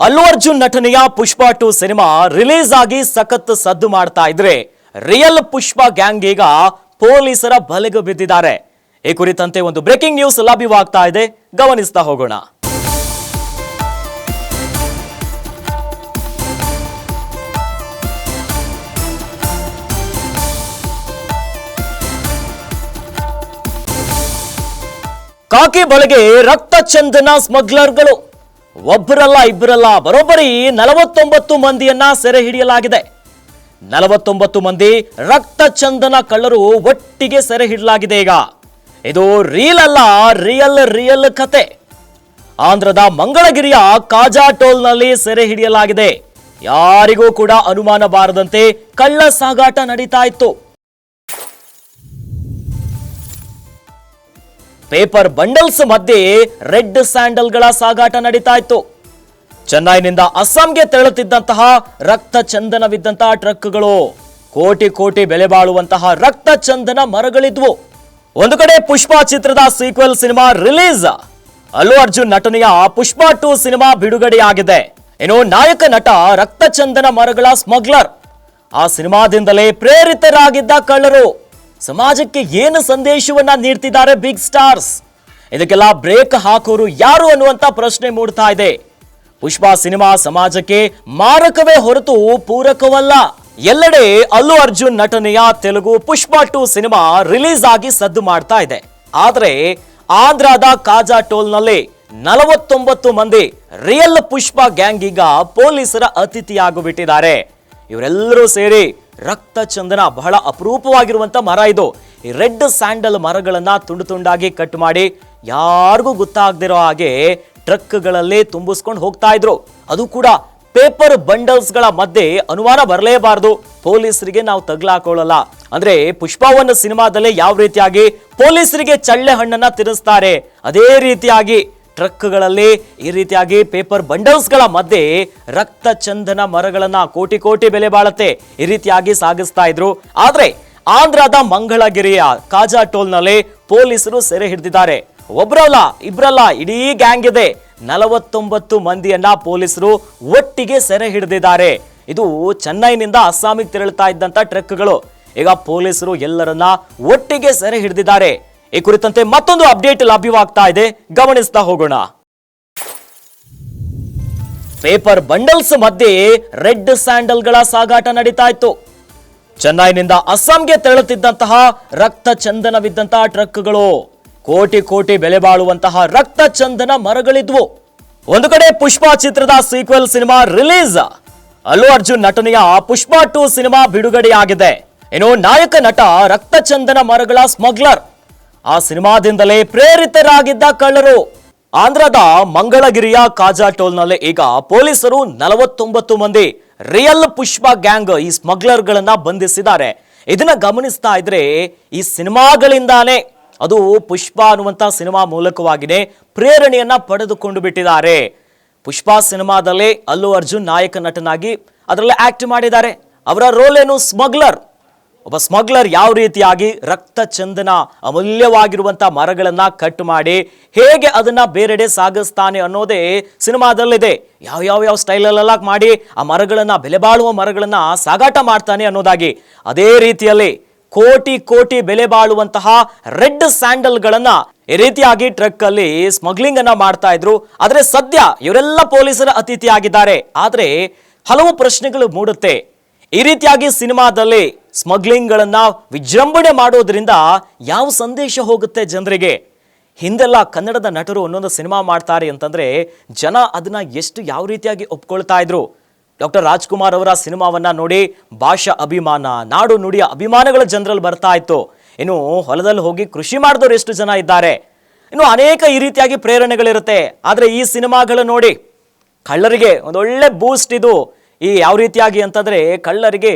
ಅಲ್ಲು ಅರ್ಜುನ್ ನಟನೆಯ ಪುಷ್ಪ 2 cinema release ಆಗಿ ಸಖತ್ ಸದ್ದು ಮಾಡ್ತಾ ಇದ್ರೆ ರಿಯಲ್ ಪುಷ್ಪ ಗ್ಯಾಂಗ್ ಈಗ ಪೊಲೀಸರ ಬಲೆಗೆ ಬಿದ್ದಿದ್ದಾರೆ. ಈ ಕುರಿತಂತೆ ಒಂದು ಬ್ರೇಕಿಂಗ್ ನ್ಯೂಸ್ ಲಭ್ಯವಾಗ್ತಾ ಇದೆ, ಗಮನಿಸ್ತಾ ಹೋಗೋಣ. ಕಾಕಿ ಬಳೆಗೆ ರಕ್ತ ಚಂದನ ಸ್ಮಗ್ಲರ್ಗಳು ಒಬ್ಬರಲ್ಲ ಇಬ್ಬರಲ್ಲ ಬರೋಬ್ಬರಿ 49 ಮಂದಿಯನ್ನ ಸೆರೆ ಹಿಡಿಯಲಾಗಿದೆ. 49 ಮಂದಿ ರಕ್ತ ಚಂದನ ಕಳ್ಳರು ಒಟ್ಟಿಗೆ ಸೆರೆ ಹಿಡಿಯಲಾಗಿದೆ. ಈಗ ಇದು ರೀಲ್ ಅಲ್ಲ, ರಿಯಲ್ ಕತೆ. ಆಂಧ್ರದ ಮಂಗಳಗಿರಿಯ ಕಾಜಾ ಟೋಲ್ನಲ್ಲಿ ಸೆರೆ ಹಿಡಿಯಲಾಗಿದೆ. ಯಾರಿಗೂ ಕೂಡ ಅನುಮಾನ ಬಾರದಂತೆ ಕಳ್ಳ ಸಾಗಾಟ ನಡೀತಾ ಇತ್ತು. ಪೇಪರ್ ಬಂಡಲ್ಸ್ ಮಧ್ಯೆ ರೆಡ್ ಸ್ಯಾಂಡಲ್ಗಳ ಸಾಗಾಟ ನಡೀತಾ ಇತ್ತು. ಚೆನ್ನೈನಿಂದ ಅಸ್ಸಾಂಗೆ ತೆರಳುತ್ತಿದ್ದಂತಹ ರಕ್ತ ಚಂದನವಿದ್ದಂತಹ ಟ್ರಕ್ಗಳು, ಕೋಟಿ ಬೆಲೆ ಬಾಳುವಂತಹ ರಕ್ತ ಚಂದನ ಮರಗಳಿದ್ವು. ಒಂದು ಕಡೆ ಪುಷ್ಪ ಚಿತ್ರದ sequel cinema release, Allu Arjun ನಟನೆಯ ಪುಷ್ಪ 2 ಸಿನಿಮಾ ಬಿಡುಗಡೆಯಾಗಿದೆ. ಇನ್ನು ನಾಯಕ ನಟ ರಕ್ತ ಚಂದನ ಮರಗಳ ಸ್ಮಗ್ಲರ್. ಆ ಸಿನಿಮಾದಿಂದಲೇ ಪ್ರೇರಿತರಾಗಿದ್ದ ಕಳ್ಳರು ಸಮಾಜಕ್ಕೆ ಏನು ಸಂದೇಶವನ್ನ ನೀಡ್ತಿದ್ದಾರೆ ಬಿಗ್ ಸ್ಟಾರ್ಸ್? ಇದಕ್ಕೆಲ್ಲ ಬ್ರೇಕ್ ಹಾಕೋರು ಯಾರು ಅನ್ನುವಂತ ಪ್ರಶ್ನೆ ಮೂಡ್ತಾ ಇದೆ. ಪುಷ್ಪ ಸಿನಿಮಾ ಸಮಾಜಕ್ಕೆ ಮಾರಕವೇ ಹೊರತು ಪೂರಕವಲ್ಲ. ಎಲ್ಲೆಡೆ ಅಲ್ಲು ಅರ್ಜುನ್ ನಟನೆಯ ತೆಲುಗು ಪುಷ್ಪ 2 ಸಿನಿಮಾ ರಿಲೀಸ್ ಆಗಿ ಸದ್ದು ಮಾಡ್ತಾ ಇದೆ. ಆದ್ರೆ ಆಂಧ್ರದ ಕಾಜಾ ಟೋಲ್ನಲ್ಲಿ 49 ಮಂದಿ ರಿಯಲ್ ಪುಷ್ಪ ಗ್ಯಾಂಗ್ ಈಗ ಪೊಲೀಸರ ಅತಿಥಿಯಾಗಿಬಿಟ್ಟಿದ್ದಾರೆ. ಇವರೆಲ್ಲರೂ ಸೇರಿ ರಕ್ತ ಚಂದನ, ಬಹಳ ಅಪರೂಪವಾಗಿರುವಂತ ಮರ ಇದು. ಈ ರೆಡ್ ಸ್ಯಾಂಡಲ್ ಮರಗಳನ್ನ ತುಂಡಾಗಿ ಕಟ್ ಮಾಡಿ ಯಾರಿಗೂ ಗೊತ್ತಾಗದಿರೋ ಹಾಗೆ ಟ್ರಕ್ಗಳಲ್ಲಿ ತುಂಬಿಸ್ಕೊಂಡು ಹೋಗ್ತಾ ಇದ್ರು. ಅದು ಕೂಡ ಪೇಪರ್ ಬಂಡಲ್ಸ್ ಗಳ ಮಧ್ಯೆ. ಅನುಮಾನ ಬರಲೇಬಾರದು, ಪೊಲೀಸರಿಗೆ ನಾವು ತಗ್ಲಾಕೊಳ್ಳಲ್ಲ. ಅಂದ್ರೆ ಪುಷ್ಪ 1 ಸಿನಿಮಾದಲ್ಲೇ ಯಾವ ರೀತಿಯಾಗಿ ಪೊಲೀಸರಿಗೆ ಚಳ್ಳೆ ಹಣ್ಣನ್ನ ತಿನ್ನಿಸ್ತಾರೆ, ಅದೇ ರೀತಿಯಾಗಿ ಟ್ರಕ್ಗಳಲ್ಲಿ ಈ ರೀತಿಯಾಗಿ ಪೇಪರ್ ಬಂಡಲ್ಸ್ ಗಳ ಮಧ್ಯೆ ರಕ್ತ ಚಂದನ ಮರಗಳನ್ನ ಕೋಟಿ ಬೆಲೆ ಬಾಳತ್ತೆ ಈ ರೀತಿಯಾಗಿ ಸಾಗಿಸ್ತಾ ಇದ್ರು. ಆದ್ರೆ ಆಂಧ್ರದ ಮಂಗಳಗಿರಿಯ ಕಾಜಾ ಟೋಲ್ನಲ್ಲಿ ಪೊಲೀಸರು ಸೆರೆ ಹಿಡಿದಿದ್ದಾರೆ. ಒಬ್ರಲ್ಲ ಇಬ್ರಲ್ಲ, ಇಡೀ ಗ್ಯಾಂಗ್ ಇದೆ. 49 ಮಂದಿಯನ್ನ ಪೊಲೀಸರು ಒಟ್ಟಿಗೆ ಸೆರೆ ಹಿಡಿದಿದ್ದಾರೆ. ಇದು ಚೆನ್ನೈನಿಂದ ಅಸ್ಸಾಮಿಗೆ ತೆರಳುತ್ತಾ ಇದ್ದಂತ ಟ್ರಕ್ಗಳು. ಈಗ ಪೊಲೀಸರು ಎಲ್ಲರನ್ನ ಒಟ್ಟಿಗೆ ಸೆರೆ ಹಿಡಿದಿದ್ದಾರೆ. ಈ ಕುರಿತಂತೆ ಮತ್ತೊಂದು ಅಪ್ಡೇಟ್ ಲಭ್ಯವಾಗ್ತಾ ಇದೆ, ಗಮನಿಸ್ತಾ ಹೋಗೋಣ. ಪೇಪರ್ ಬಂಡಲ್ಸ್ ಮಧ್ಯೆ ರೆಡ್ ಸ್ಯಾಂಡಲ್ಗಳ ಸಾಗಾಟ ನಡೀತಾ ಇತ್ತು. ಚೆನ್ನೈನಿಂದ ಅಸ್ಸಾಂಗೆ ತೆರಳುತ್ತಿದ್ದಂತಹ ರಕ್ತ ಚಂದನವಿದ್ದಂತಹ ಟ್ರಕ್ಗಳು, ಕೋಟಿ ಬೆಲೆ ಬಾಳುವಂತಹ ರಕ್ತ ಚಂದನ ಮರಗಳಿದ್ವು. ಒಂದು ಕಡೆ ಪುಷ್ಪ ಚಿತ್ರದ sequel cinema release, Allu Arjun ನಟನೆಯ ಪುಷ್ಪ 2 ಸಿನಿಮಾ ಬಿಡುಗಡೆಯಾಗಿದೆ. ಇನ್ನು ನಾಯಕ ನಟ ರಕ್ತ ಚಂದನ ಮರಗಳ ಸ್ಮಗ್ಲರ್. ಆ ಸಿನಿಮಾದಿಂದಲೇ ಪ್ರೇರಿತರಾಗಿದ್ದ ಕಳ್ಳರು. ಆಂಧ್ರದ ಮಂಗಳಗಿರಿಯ ಕಾಜಾ ಟೋಲ್ನಲ್ಲಿ ಈಗ ಪೊಲೀಸರು 49 ಮಂದಿ ರಿಯಲ್ ಪುಷ್ಪ ಗ್ಯಾಂಗ್, ಈ ಸ್ಮಗ್ಲರ್ಗಳನ್ನ ಬಂಧಿಸಿದ್ದಾರೆ. ಇದನ್ನ ಗಮನಿಸ್ತಾ ಇದ್ರೆ ಈ ಸಿನಿಮಾಗಳಿಂದಾನೇ, ಅದು ಪುಷ್ಪ ಅನ್ನುವಂತ ಸಿನಿಮಾ ಮೂಲಕವಾಗಿನೇ ಪ್ರೇರಣೆಯನ್ನ ಪಡೆದುಕೊಂಡು ಬಿಟ್ಟಿದ್ದಾರೆ. ಪುಷ್ಪ ಸಿನಿಮಾದಲ್ಲಿ ಅಲ್ಲು ಅರ್ಜುನ್ ನಾಯಕ ನಟನಾಗಿ ಅದರಲ್ಲಿ ಆಕ್ಟ್ ಮಾಡಿದ್ದಾರೆ. ಅವರ ರೋಲ್ ಏನು? ಸ್ಮಗ್ಲರ್. ಒಬ್ಬ ಸ್ಮಗ್ಲರ್ ಯಾವ ರೀತಿಯಾಗಿ ರಕ್ತ ಚಂದನ, ಅಮೂಲ್ಯವಾಗಿರುವಂತ ಮರಗಳನ್ನ ಕಟ್ ಮಾಡಿ ಹೇಗೆ ಅದನ್ನ ಬೇರೆಡೆ ಸಾಗಿಸ್ತಾನೆ ಅನ್ನೋದೇ ಸಿನಿಮಾದಲ್ಲಿದೆ. ಯಾವ ಸ್ಟೈಲಲ್ಲೆಲ್ಲ ಮಾಡಿ ಆ ಮರಗಳನ್ನ, ಬೆಲೆ ಬಾಳುವ ಮರಗಳನ್ನ ಸಾಗಾಟ ಮಾಡ್ತಾನೆ ಅನ್ನೋದಾಗಿ. ಅದೇ ರೀತಿಯಲ್ಲಿ ಕೋಟಿ ಬೆಲೆ ಬಾಳುವಂತಹ ರೆಡ್ ಸ್ಯಾಂಡಲ್ಗಳನ್ನ ಈ ರೀತಿಯಾಗಿ ಟ್ರಕ್ ಅಲ್ಲಿ ಸ್ಮಗ್ಲಿಂಗ್ ಅನ್ನ ಮಾಡ್ತಾ ಇದ್ರು. ಆದ್ರೆ ಸದ್ಯ ಇವರೆಲ್ಲ ಪೊಲೀಸರ ಅತಿಥಿ ಆಗಿದ್ದಾರೆ. ಆದ್ರೆ ಹಲವು ಪ್ರಶ್ನೆಗಳು ಮೂಡುತ್ತೆ. ಈ ರೀತಿಯಾಗಿ ಸಿನಿಮಾದಲ್ಲಿ ಸ್ಮಗ್ಲಿಂಗ್ ಗಳನ್ನ ವಿಜೃಂಭಣೆ ಮಾಡೋದ್ರಿಂದ ಯಾವ ಸಂದೇಶ ಹೋಗುತ್ತೆ ಜನರಿಗೆ? ಹಿಂದೆಲ್ಲ ಕನ್ನಡದ ನಟರು ಒಂದೊಂದು ಸಿನಿಮಾ ಮಾಡ್ತಾರೆ ಅಂತಂದ್ರೆ ಜನ ಅದನ್ನ ಎಷ್ಟು ಯಾವ ರೀತಿಯಾಗಿ ಒಪ್ಕೊಳ್ತಾ ಇದ್ರು. ಡಾಕ್ಟರ್ ರಾಜ್ಕುಮಾರ್ ಅವರ ಸಿನಿಮಾವನ್ನ ನೋಡಿ ಭಾಷಾ ಅಭಿಮಾನ, ನಾಡು ನುಡಿಯ ಅಭಿಮಾನಗಳ ಜನರಲ್ಲಿ ಬರ್ತಾ ಇತ್ತು. ಇನ್ನು ಹೊಲದಲ್ಲಿ ಹೋಗಿ ಕೃಷಿ ಮಾಡಿದವರು ಎಷ್ಟು ಜನ ಇದ್ದಾರೆ. ಇನ್ನು ಅನೇಕ ಈ ರೀತಿಯಾಗಿ ಪ್ರೇರಣೆಗಳಿರುತ್ತೆ. ಆದ್ರೆ ಈ ಸಿನಿಮಾಗಳು ನೋಡಿ ಕಳ್ಳರಿಗೆ ಒಂದೊಳ್ಳೆ ಬೂಸ್ಟ್ ಇದು. ಈ ಯಾವ ರೀತಿಯಾಗಿ ಅಂತಂದ್ರೆ ಕಳ್ಳರಿಗೆ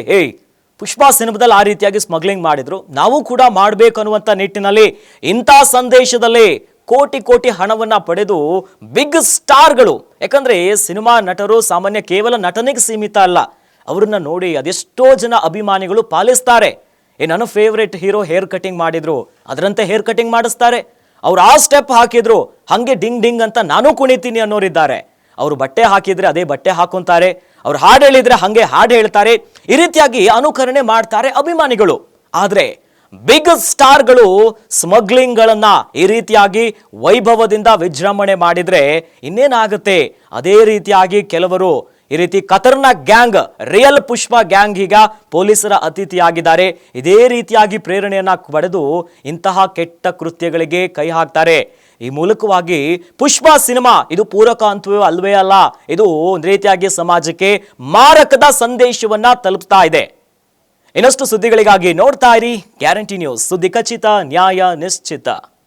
ಪುಷ್ಪ ಸಿನಿಮಾದಲ್ಲಿ ಆ ರೀತಿಯಾಗಿ ಸ್ಮಗ್ಲಿಂಗ್ ಮಾಡಿದ್ರು, ನಾವು ಕೂಡ ಮಾಡಬೇಕು ಅನ್ನುವಂಥ ನಿಟ್ಟಿನಲ್ಲಿ ಇಂಥ ಸಂದೇಶದಲ್ಲಿ ಕೋಟಿ ಹಣವನ್ನ ಪಡೆದು ಬಿಗ್ ಸ್ಟಾರ್ಗಳು. ಯಾಕಂದ್ರೆ ಸಿನಿಮಾ ನಟರು ಸಾಮಾನ್ಯ ಕೇವಲ ನಟನೆಗೆ ಸೀಮಿತ ಅಲ್ಲ, ಅವರನ್ನ ನೋಡಿ ಅದೆಷ್ಟೋ ಜನ ಅಭಿಮಾನಿಗಳು ಪಾಲಿಸ್ತಾರೆ. ನನ್ನ ಫೇವ್ರೆಟ್ ಹೀರೋ ಹೇರ್ ಕಟಿಂಗ್ ಮಾಡಿದ್ರು, ಅದರಂತೆ ಹೇರ್ ಕಟಿಂಗ್ ಮಾಡಿಸ್ತಾರೆ. ಅವ್ರು ಆ ಸ್ಟೆಪ್ ಹಾಕಿದ್ರು, ಹಂಗೆ ಡಿಂಗ್ ಅಂತ ನಾನು ಕುಣಿತೀನಿ ಅನ್ನೋರಿದ್ದಾರೆ. ಅವರು ಬಟ್ಟೆ ಹಾಕಿದ್ರೆ ಅದೇ ಬಟ್ಟೆ ಹಾಕೊಂತಾರೆ, ಅವ್ರು ಹಾಡು ಹೇಳಿದ್ರೆ ಹಂಗೆ ಹಾಡು ಹೇಳ್ತಾರೆ. ಈ ರೀತಿಯಾಗಿ ಅನುಕರಣೆ ಮಾಡ್ತಾರೆ ಅಭಿಮಾನಿಗಳು. ಆದ್ರೆ ಬಿಗ್ ಸ್ಟಾರ್ಗಳು ಸ್ಮಗ್ಲಿಂಗ್ಗಳನ್ನ ಈ ರೀತಿಯಾಗಿ ವೈಭವದಿಂದ ವಿಜೃಂಭಣೆ ಮಾಡಿದ್ರೆ ಇನ್ನೇನಾಗುತ್ತೆ? ಅದೇ ರೀತಿಯಾಗಿ ಕೆಲವರು ಈ ರೀತಿ ಖತರ್ನಾಕ್ ಗ್ಯಾಂಗ್, ರಿಯಲ್ ಪುಷ್ಪ ಗ್ಯಾಂಗ್ ಈಗ ಪೊಲೀಸರ ಅತಿಥಿಯಾಗಿದ್ದಾರೆ. ಇದೇ ರೀತಿಯಾಗಿ ಪ್ರೇರಣೆಯನ್ನ ಪಡೆದು ಇಂತಹ ಕೆಟ್ಟ ಕೃತ್ಯಗಳಿಗೆ ಕೈ ಹಾಕ್ತಾರೆ. ಈ ಮೂಲಕವಾಗಿ ಪುಷ್ಪ ಸಿನಿಮಾ ಇದು ಪೂರಕ ಅಂತವೇ ಅಲ್ವೇ ಅಲ್ಲ, ಇದು ಒಂದು ರೀತಿಯಾಗಿ ಸಮಾಜಕ್ಕೆ ಮಾರಕದ ಸಂದೇಶವನ್ನ ತಲುಪ್ತಾ ಇದೆ. ಇನ್ನಷ್ಟು ಸುದ್ದಿಗಳಿಗಾಗಿ ನೋಡ್ತಾ ಇರಿ ಗ್ಯಾರಂಟಿ ನ್ಯೂಸ್. ಸುದ್ದಿ ಖಚಿತ, ನ್ಯಾಯ ನಿಶ್ಚಿತ.